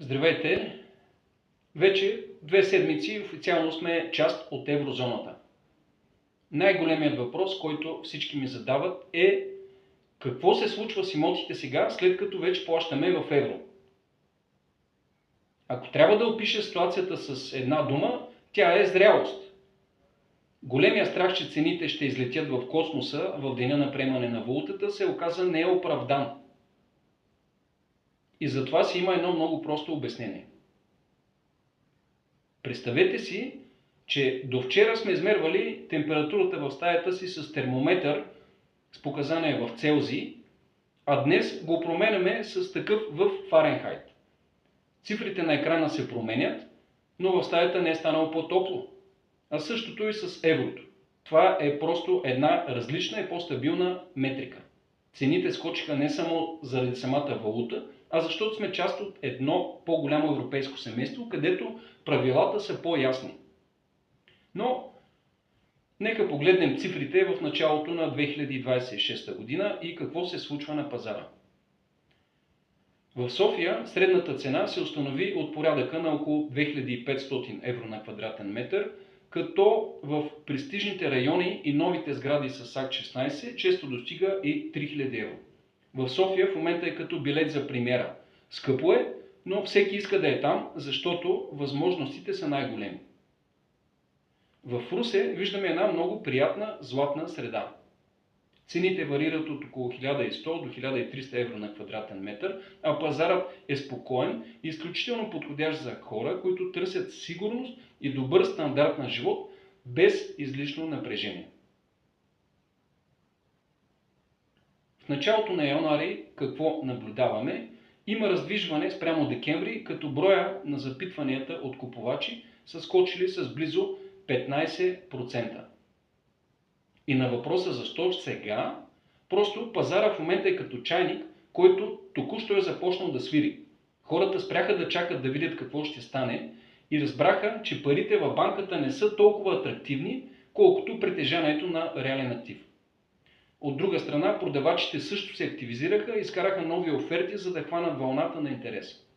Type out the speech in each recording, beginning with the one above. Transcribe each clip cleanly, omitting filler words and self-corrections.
Здравейте! Вече 2 седмици официално сме част от еврозоната. Най-големият въпрос, който всички ми задават е: какво се случва с имотите сега, след като вече плащаме в евро? Ако трябва да опиша ситуацията с една дума, тя е зрялост. Големия страх, че цените ще излетят в космоса в деня на приемане на валутата, се оказа неоправдан. И затова си има едно много просто обяснение. Представете си, че до вчера сме измервали температурата в стаята си с термометър с показания в Целзий, а днес го променяме с такъв в Фаренхайт. Цифрите на екрана се променят, но в стаята не е станало по-топло. А същото и с еврото. Това е просто една различна и по-стабилна метрика. Цените скочиха не само заради самата валута, а защото сме част от едно по-голямо европейско семейство, където правилата са по-ясни. Но нека погледнем цифрите в началото на 2026 година и какво се случва на пазара. В София средната цена се установи от порядъка на около 2500 евро на квадратен метър, като в престижните райони и новите сгради с АК 16 често достига и 3000 евро. В София в момента е като билет за премиера. Скъпо е, но всеки иска да е там, защото възможностите са най-големи. В Русе виждаме една много приятна златна среда. Цените варират от около 1100 до 1300 евро на квадратен метър, а пазарът е спокоен и изключително подходящ за хора, които търсят сигурност и добър стандарт на живот без излишно напрежение. В началото на януари какво наблюдаваме? Има раздвижване спрямо декември, като броя на запитванията от купувачи са скочили с близо 15%. И на въпроса защо сега, просто пазара в момента е като чайник, който току-що е започнал да свири. Хората спряха да чакат да видят какво ще стане и разбраха, че парите в банката не са толкова атрактивни, колкото притежанието на реален актив. От друга страна, продавачите също се активизираха и изкараха нови оферти, за да хванат вълната на интерес.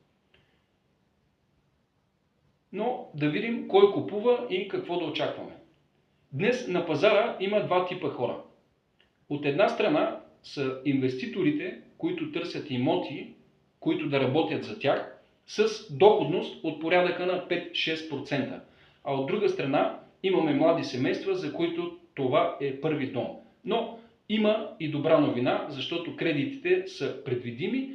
Но да видим кой купува и какво да очакваме. Днес на пазара има два типа хора. От една страна са инвеститорите, които търсят имоти, които да работят за тях, с доходност от порядъка на 5-6%. А от друга страна имаме млади семейства, за които това е първи дом. Но има и добра новина, защото кредитите са предвидими